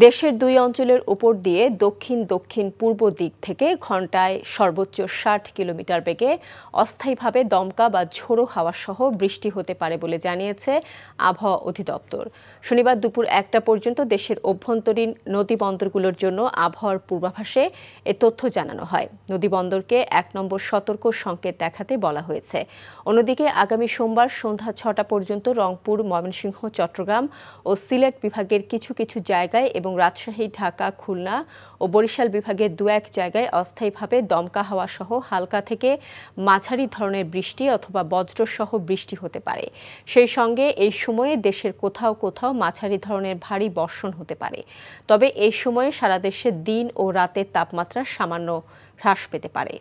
দেশের দুই অঞ্চলের উপর দিয়ে দক্ষিণ দক্ষিণ পূর্ব দিক থেকে ঘণ্টায় সর্বোচ্চ ৬০ কিলোমিটার বেগে অস্থায়ীভাবে দমকা বা ঝোড়ো হাওয়া সহ বৃষ্টি হতে পারে বলে জানিয়েছে আবহাওয়া অধিদপ্তর। শনিবার দুপুর ১টা পর্যন্ত দেশের অভ্যন্তরীণ নদীবন্দরগুলোর জন্য আবহাওয়ার পূর্বাভাসে এ তথ্য জানানো হয়। নদীবন্দরকে ১ নম্বর সতর্ক সংকেত দেখাতে বলা হয়েছে। অন্যদিকে আগামী সোমবার সন্ধ্যা ৬টা পর্যন্ত রংপুর, ময়মনসিংহ, চট্টগ্রাম ও সিলেট বিভাগের কিছু কিছু জায়গায় এবং রাজশাহী, ঢাকা, খুলনা ও বরিশাল বিভাগের দু-এক জায়গায় অস্থায়ীভাবে দমকা হাওয়া সহ হালকা থেকে মাঝারি ধরনের বৃষ্টি অথবা বজ্রসহ বৃষ্টি হতে পারে। সেই সঙ্গে এই সময়ে দেশের কোথাও কোথাও মাঝারি ধরনের ভারী বর্ষণ হতে পারে। তবে এই সময়ে সারা দেশে দিন ও রাতের তাপমাত্রা সামান্য হ্রাস পেতে পারে।